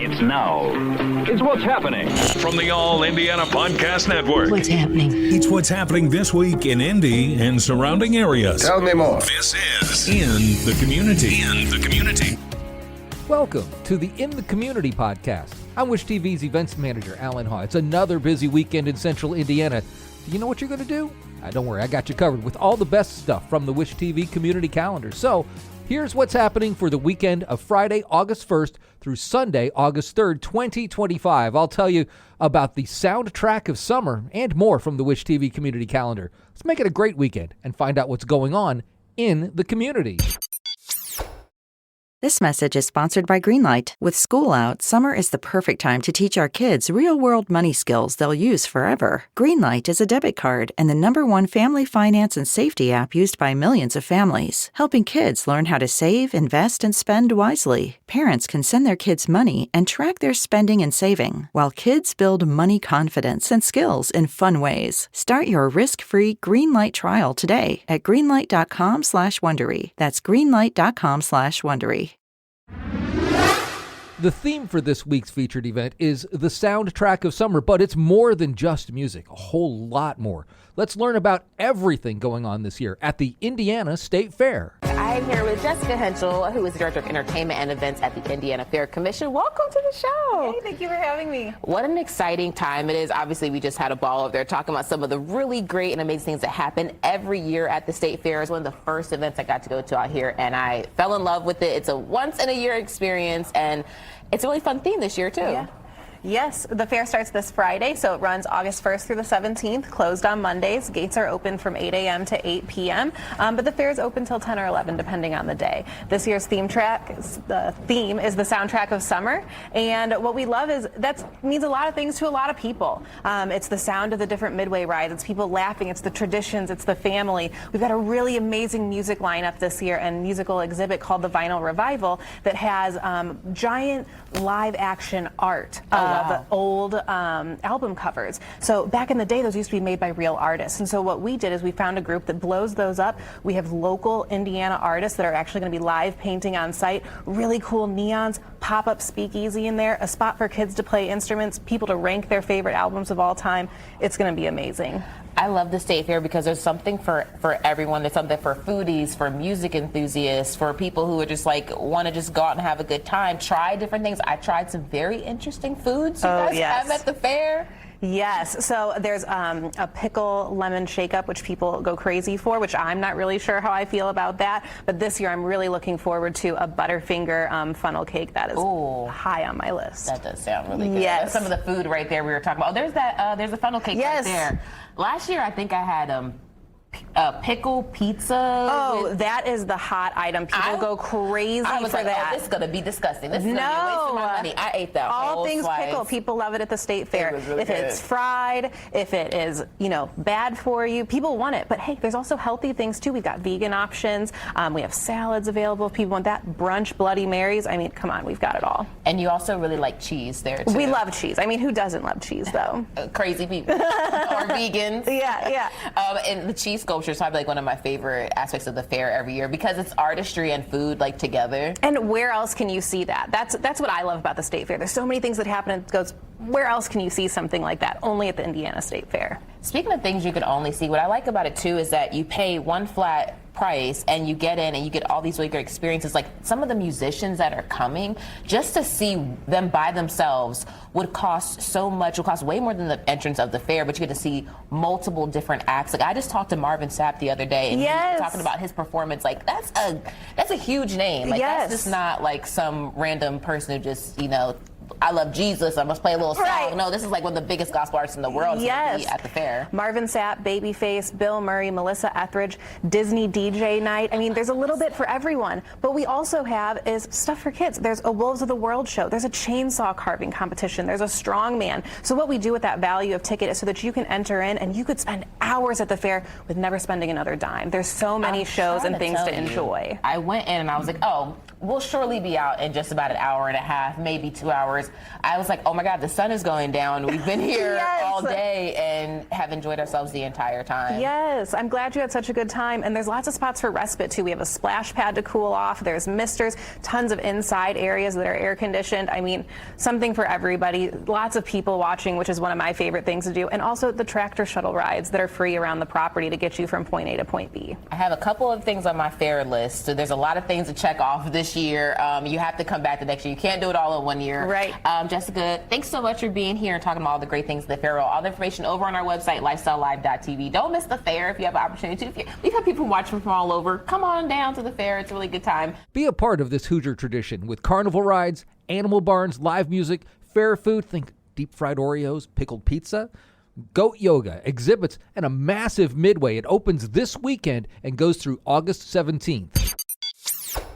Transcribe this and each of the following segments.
It's now. It's what's happening. From the All Indiana Podcast Network. What's happening? It's what's happening this week in Indy and surrounding areas. Tell me more. This is In the Community. In the Community. Welcome to the In the Community podcast. I'm Wish TV's events manager, Allan Haw. It's another busy weekend in central Indiana. Do you know what you're going to do? Don't worry, I got you covered with all the best stuff from the Wish TV community calendar. So, here's what's happening for the weekend of Friday, August 1st through Sunday, August 3rd, 2025. I'll tell you about the soundtrack of summer and more from the Wish TV community calendar. Let's make it a great weekend and find out what's going on in the community. This message is sponsored by Greenlight. With school out, summer is the perfect time to teach our kids real-world money skills they'll use forever. Greenlight is a debit card and the #1 family finance and safety app used by millions of families, helping kids learn how to save, invest, and spend wisely. Parents can send their kids money and track their spending and saving, while kids build money confidence and skills in fun ways. Start your risk-free Greenlight trial today at greenlight.com/Wondery. That's greenlight.com/Wondery. The theme for this week's featured event is the soundtrack of summer, but it's more than just music, a whole lot more. Let's learn about everything going on this year at the Indiana State Fair. I'm here with Jessica Henschel, who is the Director of Entertainment and Events at the Indiana Fair Commission. Welcome to the show. Hey, thank you for having me. What an exciting time it is. Obviously, we just had a ball over there talking about some of the really great and amazing things that happen every year at the State Fair. It's one of the first events I got to go to out here, and I fell in love with it. It's a once-in-a-year experience, and it's a really fun theme this year, too. Yeah. Yes, the fair starts this Friday, so it runs August 1st through the 17th, closed on Mondays. Gates are open from 8 a.m. to 8 p.m., but the fair is open till 10 or 11, depending on the day. This year's the theme is the soundtrack of summer, and what we love is that means a lot of things to a lot of people. It's the sound of the different midway rides, it's people laughing, it's the traditions, it's the family. We've got a really amazing music lineup this year and musical exhibit called the Vinyl Revival that has giant live action art. The old album covers. So back in the day, those used to be made by real artists. And so what we did is we found a group that blows those up. We have local Indiana artists that are actually going to be live painting on site. Really cool neons, pop-up speakeasy in there, a spot for kids to play instruments, people to rank their favorite albums of all time. It's going to be amazing. I love the State Fair because there's something for everyone. There's something for foodies, for music enthusiasts, for people who are just like want to just go out and have a good time, try different things. I tried some very interesting foods you guys have at the fair. Yes, so there's a pickle lemon shake-up, which people go crazy for, which I'm not really sure how I feel about that. But this year I'm really looking forward to a Butterfinger funnel cake. That is high on my list. That does sound really good. Yes. Some of the food right there we were talking about. Oh, there's a funnel cake right there. Last year I think I had pickle pizza. Oh, that is the hot item. People go crazy I was for like, that. Oh, this is going to be disgusting. This is going to be a waste of my money. I ate that all whole things slice. pickle. People love it at the State Fair. It was really if good. It's fried, if it is, bad for you, people want it. But hey, there's also healthy things too. We've got vegan options. We have salads available if people want that. Brunch Bloody Marys. I mean, come on, we've got it all. And you also really like cheese there too. We love cheese. I mean, who doesn't love cheese though? Crazy people. Or vegans. Yeah. And the cheese sculpture is probably like one of my favorite aspects of the fair every year because it's artistry and food like together. And where else can you see that? That's what I love about the State Fair. There's so many things that happen and it goes, where else can you see something like that? Only at the Indiana State Fair. Speaking of things you can only see, what I like about it too is that you pay one flat price and you get in and you get all these really great experiences. Like some of the musicians that are coming, just to see them by themselves would cost so much. It would cost way more than the entrance of the fair, but you get to see multiple different acts. Like I just talked to Marvin Sapp the other day and he was talking about his performance. Like that's a huge name. Like that's just not like some random person who just, I love Jesus, I must play a little song. Right. No, this is like one of the biggest gospel artists in the world to be at the fair. Marvin Sapp, Babyface, Bill Murray, Melissa Etheridge, Disney DJ night. I mean, there's a little bit for everyone. But we also have is stuff for kids. There's a Wolves of the World show. There's a chainsaw carving competition. There's a strongman. So what we do with that value of ticket is so that you can enter in and you could spend hours at the fair with never spending another dime. There's so many shows and things to enjoy. I went in and I was like, we'll surely be out in just about an hour and a half, maybe 2 hours. I was like, oh my God, the sun is going down. We've been here all day and have enjoyed ourselves the entire time. Yes, I'm glad you had such a good time. And there's lots of spots for respite too. We have a splash pad to cool off. There's misters, tons of inside areas that are air conditioned. I mean, something for everybody. Lots of people watching, which is one of my favorite things to do. And also the tractor shuttle rides that are free around the property to get you from point A to point B. I have a couple of things on my fair list. So there's a lot of things to check off this year. You have to come back the next year. You can't do it all in 1 year. Right. Jessica, thanks so much for being here and talking about all the great things at the fair. All the information over on our website, lifestylelive.tv. Don't miss the fair if you have an opportunity to. We've had people watching from all over. Come on down to the fair. It's a really good time. Be a part of this Hoosier tradition with carnival rides, animal barns, live music, fair food. Think deep fried Oreos, pickled pizza, goat yoga, exhibits, and a massive midway. It opens this weekend and goes through August 17th.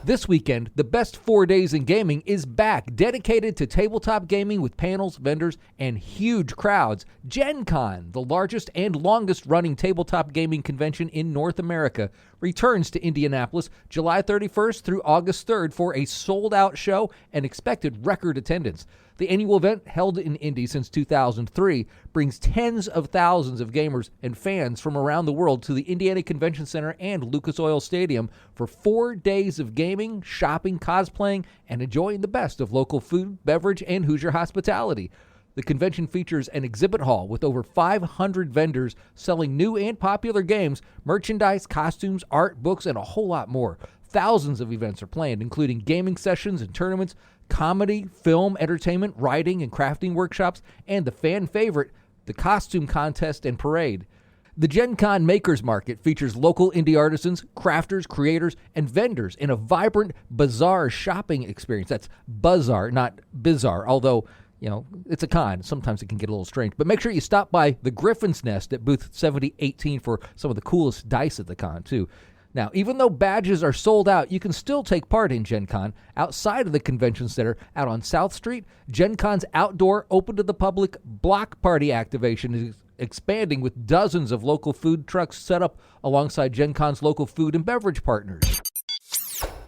This weekend, the best 4 days in gaming is back, dedicated to tabletop gaming with panels, vendors, and huge crowds. Gen Con, the largest and longest-running tabletop gaming convention in North America, returns to Indianapolis July 31st through August 3rd for a sold-out show and expected record attendance. The annual event, held in Indy since 2003, brings tens of thousands of gamers and fans from around the world to the Indiana Convention Center and Lucas Oil Stadium for 4 days of gaming, shopping, cosplaying, and enjoying the best of local food, beverage, and Hoosier hospitality. The convention features an exhibit hall with over 500 vendors selling new and popular games, merchandise, costumes, art, books, and a whole lot more. Thousands of events are planned, including gaming sessions and tournaments, comedy, film, entertainment, writing, and crafting workshops, and the fan favorite, the costume contest and parade. The Gen Con Makers Market features local indie artisans, crafters, creators, and vendors in a vibrant, bazaar shopping experience. That's bazaar, not bizarre, although, you know, it's a con. Sometimes it can get a little strange. But make sure you stop by the Griffin's Nest at booth 7018 for some of the coolest dice at the con, too. Now, even though badges are sold out, you can still take part in Gen Con outside of the convention center out on South Street. Gen Con's outdoor, open to the public block party activation is expanding with dozens of local food trucks set up alongside Gen Con's local food and beverage partners.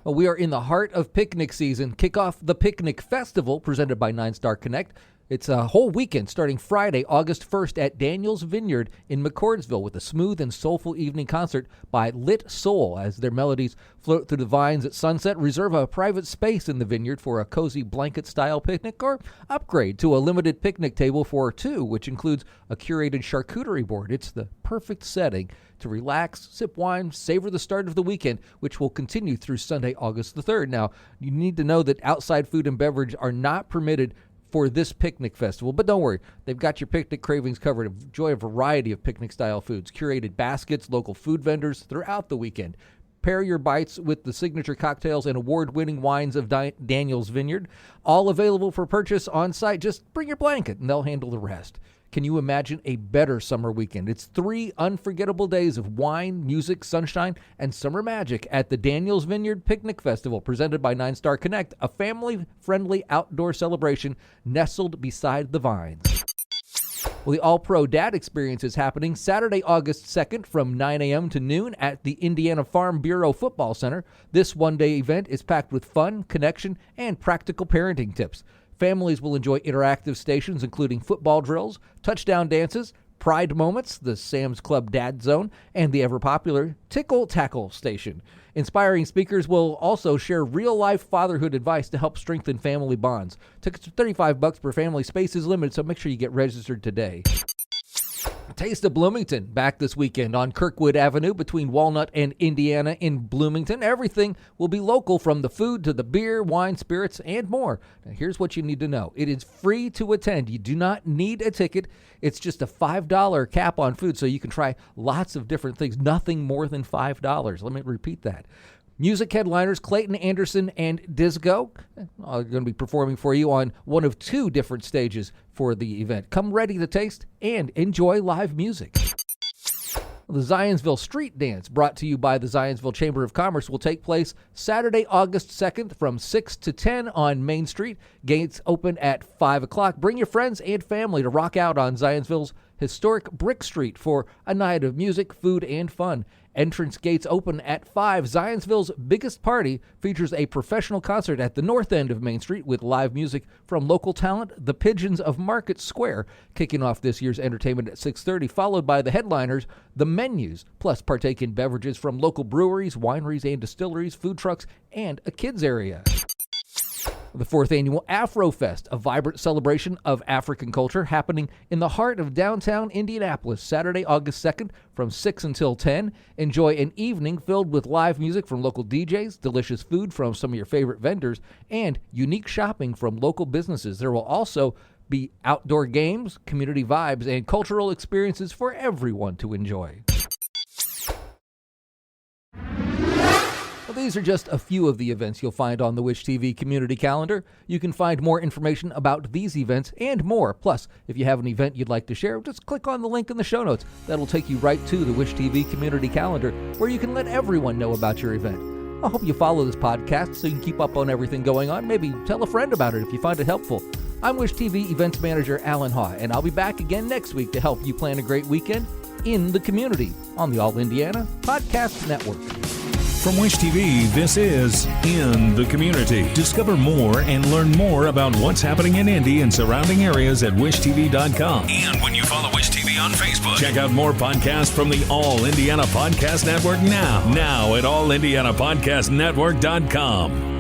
Well, we are in the heart of picnic season. Kick off the Picnic Festival presented by 9 Star Connect. It's a whole weekend starting Friday, August 1st at Daniel's Vineyard in McCordsville with a smooth and soulful evening concert by Lit Soul as their melodies float through the vines at sunset. Reserve a private space in the vineyard for a cozy blanket-style picnic or upgrade to a limited picnic table for 2, which includes a curated charcuterie board. It's the perfect setting to relax, sip wine, savor the start of the weekend, which will continue through Sunday, August the 3rd. Now, you need to know that outside food and beverage are not permitted for this picnic festival, but don't worry, they've got your picnic cravings covered. Enjoy a variety of picnic-style foods, curated baskets, local food vendors throughout the weekend. Pair your bites with the signature cocktails and award-winning wines of Daniel's Vineyard, all available for purchase on site. Just bring your blanket, and they'll handle the rest. Can you imagine a better summer weekend? It's 3 unforgettable days of wine, music, sunshine, and summer magic at the Daniel's Vineyard Picnic Festival, presented by 9 Star Connect, a family-friendly outdoor celebration nestled beside the vines. Well, the All-Pro Dad Experience is happening Saturday, August 2nd from 9 a.m. to noon at the Indiana Farm Bureau Football Center. This one-day event is packed with fun, connection, and practical parenting tips. Families will enjoy interactive stations including football drills, touchdown dances, pride moments, the Sam's Club Dad Zone, and the ever-popular Tickle Tackle station. Inspiring speakers will also share real-life fatherhood advice to help strengthen family bonds. Tickets are $35 per family. Space is limited, so make sure you get registered today. Taste of Bloomington back this weekend on Kirkwood Avenue between Walnut and Indiana in Bloomington. Everything will be local, from the food to the beer, wine, spirits, and more. Now, here's what you need to know. It is free to attend. You do not need a ticket. It's just a $5 cap on food, so you can try lots of different things. Nothing more than $5. Let me repeat that. Music headliners Clayton Anderson and Disco are going to be performing for you on one of 2 different stages for the event. Come ready to taste and enjoy live music. The Zionsville Street Dance, brought to you by the Zionsville Chamber of Commerce, will take place Saturday, August 2nd from 6 to 10 on Main Street. Gates open at 5 o'clock. Bring your friends and family to rock out on Zionsville's historic Brick Street for a night of music, food, and fun. Entrance gates open at 5. Zionsville's biggest party features a professional concert at the north end of Main Street with live music from local talent, the Pigeons of Market Square, kicking off this year's entertainment at 6:30, followed by the headliners, the Menus, plus partake in beverages from local breweries, wineries, and distilleries, food trucks, and a kids area. The 4th annual Afro Fest, a vibrant celebration of African culture happening in the heart of downtown Indianapolis, Saturday, August 2nd from 6 until 10. Enjoy an evening filled with live music from local DJs, delicious food from some of your favorite vendors, and unique shopping from local businesses. There will also be outdoor games, community vibes, and cultural experiences for everyone to enjoy. Well, these are just a few of the events you'll find on the Wish TV community calendar. You can find more information about these events and more. Plus, if you have an event you'd like to share, just click on the link in the show notes. That'll take you right to the Wish TV community calendar, where you can let everyone know about your event. I hope you follow this podcast so you can keep up on everything going on. Maybe tell a friend about it if you find it helpful. I'm Wish TV Events Manager Allan Haw, and I'll be back again next week to help you plan a great weekend in the community on the All Indiana Podcast Network. From Wish TV, this is In the Community. Discover more and learn more about what's happening in Indy and surrounding areas at wishtv.com. And when you follow Wish TV on Facebook, check out more podcasts from the All Indiana Podcast Network now at allindianapodcastnetwork.com.